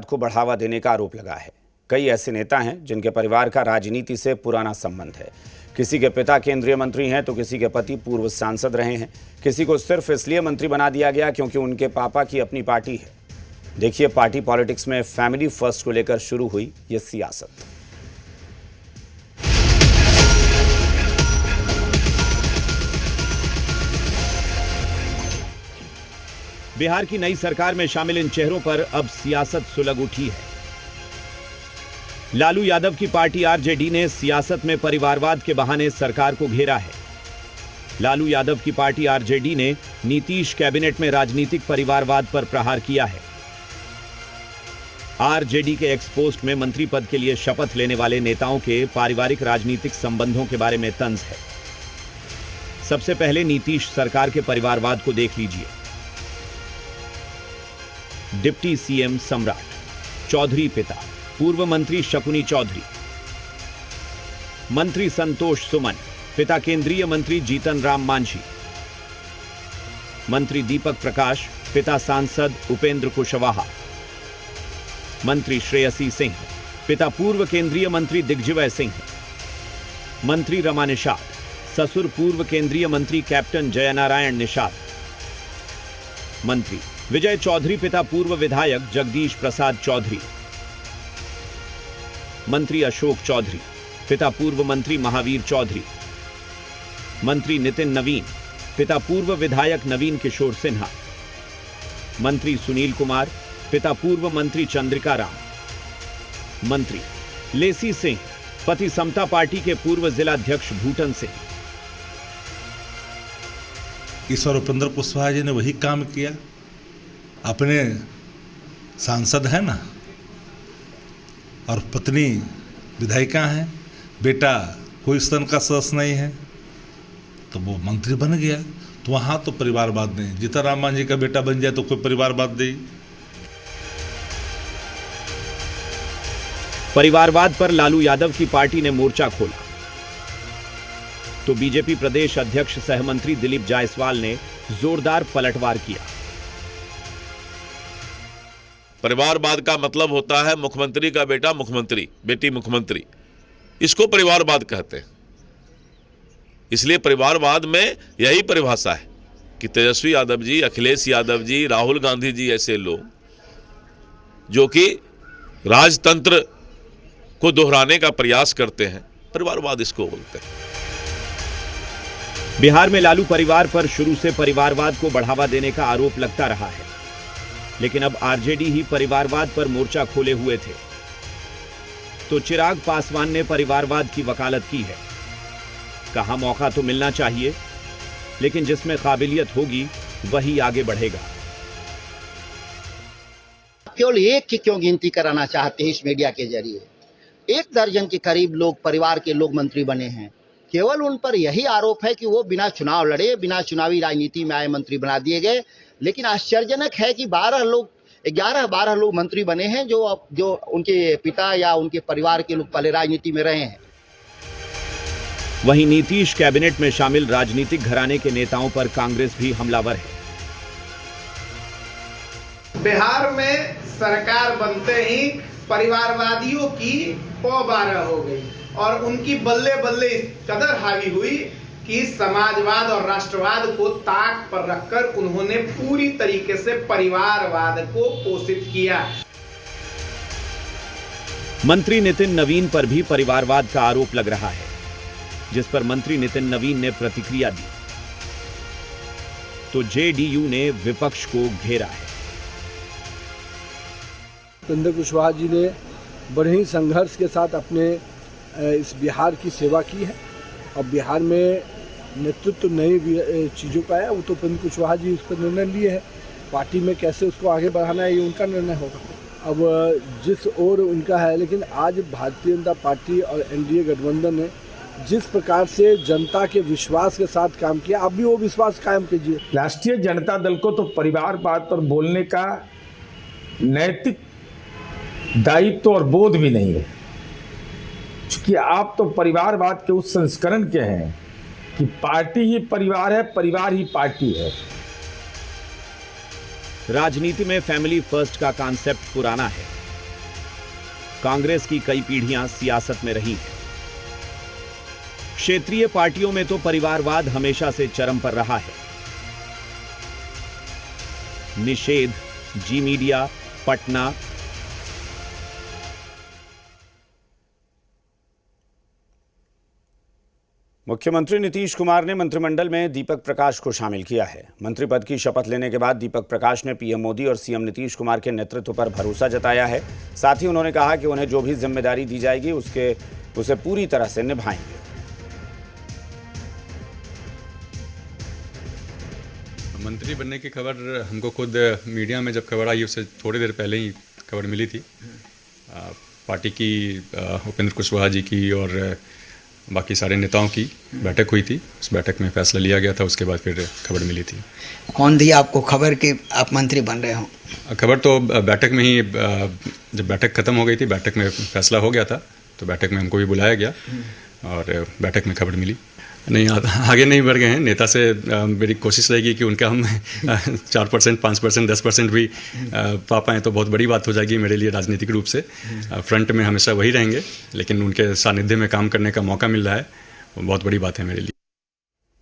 को बढ़ावा देने का आरोप लगा है। कई ऐसे नेता हैं जिनके परिवार का राजनीति से पुराना संबंध है। किसी के पिता केंद्रीय मंत्री हैं तो किसी के पति पूर्व सांसद रहे हैं। किसी को सिर्फ इसलिए मंत्री बना दिया गया क्योंकि उनके पापा की अपनी पार्टी है। देखिए पार्टी पॉलिटिक्स में फैमिली फर्स्ट को लेकर शुरू हुई ये सियासत। बिहार की नई सरकार में शामिल इन चेहरों पर अब सियासत सुलग उठी है। लालू यादव की पार्टी आरजेडी ने सियासत में परिवारवाद के बहाने सरकार को घेरा है। लालू यादव की पार्टी आरजेडी ने नीतीश कैबिनेट में राजनीतिक परिवारवाद पर प्रहार किया है। आरजेडी के एक्स पोस्ट में मंत्री पद के लिए शपथ लेने वाले नेताओं के पारिवारिक राजनीतिक संबंधों के बारे में तंज है। सबसे पहले नीतीश सरकार के परिवारवाद को देख लीजिए। डिप्टी सीएम सम्राट चौधरी पिता पूर्व मंत्री शकुनी चौधरी, मंत्री संतोष सुमन पिता केंद्रीय मंत्री जीतन राम मांझी, मंत्री दीपक प्रकाश पिता सांसद उपेंद्र कुशवाहा, मंत्री श्रेयसी सिंह पिता पूर्व केंद्रीय मंत्री दिग्विजय सिंह, मंत्री रमा निषाद ससुर पूर्व केंद्रीय मंत्री कैप्टन जयनारायण निषाद, मंत्री विजय चौधरी पिता पूर्व विधायक जगदीश प्रसाद चौधरी, मंत्री अशोक चौधरी पिता पूर्व मंत्री महावीर चौधरी, मंत्री नितिन नवीन पिता पूर्व विधायक नवीन किशोर सिन्हा, मंत्री सुनील कुमार पिता पूर्व मंत्री चंद्रिका राम, मंत्री लेसी सिंह पति समता पार्टी के पूर्व जिलाध्यक्ष भूटन सिंह। ईश्वर उपेंद्र कुशवाहा जी ने वही काम किया। अपने सांसद है ना, और पत्नी विधायिका है, बेटा कोई सदन का सदस्य नहीं है, तो वो मंत्री बन गया। तो वहाँ तो परिवारवाद नहीं। जीतन राम मांझी का बेटा बन जाए तो कोई परिवारवाद नहीं। परिवारवाद पर लालू यादव की पार्टी ने मोर्चा खोला तो बीजेपी प्रदेश अध्यक्ष सहमंत्री दिलीप जायसवाल ने जोरदार पलटवार किया। परिवारवाद का मतलब होता है मुख्यमंत्री का बेटा मुख्यमंत्री, बेटी मुख्यमंत्री, इसको परिवारवाद कहते हैं। इसलिए परिवारवाद में यही परिभाषा है कि तेजस्वी यादव जी, अखिलेश यादव जी, राहुल गांधी जी ऐसे लोग जो कि राजतंत्र को दोहराने का प्रयास करते हैं, परिवारवाद इसको बोलते हैं। बिहार में लालू परिवार पर शुरू से परिवारवाद को बढ़ावा देने का आरोप लगता रहा है, लेकिन अब आरजेडी ही परिवारवाद पर मोर्चा खोले हुए थे तो चिराग पासवान ने परिवारवाद की वकालत की है। कहा मौका तो मिलना चाहिए, लेकिन जिसमें काबिलियत होगी वही आगे बढ़ेगा। केवल एक की क्यों गिनती कराना चाहते हैं इस मीडिया के जरिए? 1 दर्जन के करीब लोग, परिवार के लोग मंत्री बने हैं। केवल उन पर यही आरोप है कि वो बिना चुनाव लड़े, बिना चुनावी राजनीति में आए मंत्री बना दिए गए। लेकिन आश्चर्यजनक है कि 11-12 लोग मंत्री बने हैं जो उनके पिता या उनके परिवार के लोग पहले राजनीति में रहे हैं। वहीं नीतीश कैबिनेट में शामिल राजनीतिक घराने के नेताओं पर कांग्रेस भी हमलावर है। बिहार में सरकार बनते ही परिवारवादियों की पौ-12 हो गई और उनकी बल्ले बल्ले इस कदर हावी हुई कि समाजवाद और राष्ट्रवाद को ताक पर रखकर उन्होंने पूरी तरीके से परिवारवाद को पोषित किया। मंत्री नितिन नवीन पर भी परिवारवाद का आरोप लग रहा है, जिस पर मंत्री नितिन नवीन ने प्रतिक्रिया दी तो जेडीयू ने विपक्ष को घेरा है। उपेंद्र कुशवाहा जी ने बड़े ही संघर्ष के साथ अपने इस बिहार की सेवा की है और बिहार में नेतृत्व नई चीज़ों का है। वो तो उपेंद्र कुशवाहा जी उस पर निर्णय लिए हैं। पार्टी में कैसे उसको आगे बढ़ाना है ये उनका निर्णय होगा। अब जिस ओर उनका है, लेकिन आज भारतीय जनता पार्टी और एनडीए गठबंधन ने जिस प्रकार से जनता के विश्वास के साथ काम किया, आप भी वो विश्वास कायम कीजिए। राष्ट्रीय जनता दल को तो परिवारवाद पर बोलने का नैतिक दायित्व और बोध भी नहीं है, क्योंकि आप तो परिवारवाद के उस संस्करण के हैं कि पार्टी ही परिवार है, परिवार ही पार्टी है। राजनीति में फैमिली फर्स्ट का कॉन्सेप्ट पुराना है, कांग्रेस की कई पीढ़ियां सियासत में रही हैं। क्षेत्रीय पार्टियों में तो परिवारवाद हमेशा से चरम पर रहा है। निषेध, जी मीडिया, पटना। मुख्यमंत्री नीतीश कुमार ने मंत्रिमंडल में दीपक प्रकाश को शामिल किया है। मंत्री पद की शपथ लेने के बाद दीपक प्रकाश ने पीएम मोदी और सीएम नीतीश कुमार के नेतृत्व पर भरोसा जताया है। साथ ही उन्होंने कहा कि उन्हें जो भी जिम्मेदारी दी जाएगी उसे पूरी तरह से निभाएंगे। मंत्री बनने की खबर हमको खुद मीडिया में जब खबर आई उससे थोड़ी देर पहले ही खबर मिली थी। पार्टी की उपेंद्र कुशवाहा जी की और बाकी सारे नेताओं की बैठक हुई थी। उस बैठक में फैसला लिया गया था, उसके बाद फिर खबर मिली थी। कौन दी आपको खबर कि आप मंत्री बन रहे हो? खबर तो बैठक में ही, जब बैठक खत्म हो गई थी, बैठक में फैसला हो गया था, तो बैठक में हमको भी बुलाया गया और बैठक में खबर मिली। नहीं, आगे नहीं बढ़ गए हैं। नेता से मेरी कोशिश रहेगी कि उनका हम 4%, 5%, 10% भी पा पाएँ तो बहुत बड़ी बात हो जाएगी मेरे लिए राजनीतिक रूप से। फ्रंट में हमेशा वही रहेंगे, लेकिन उनके सानिध्य में काम करने का मौका मिल रहा है, वो बहुत बड़ी बात है मेरे लिए।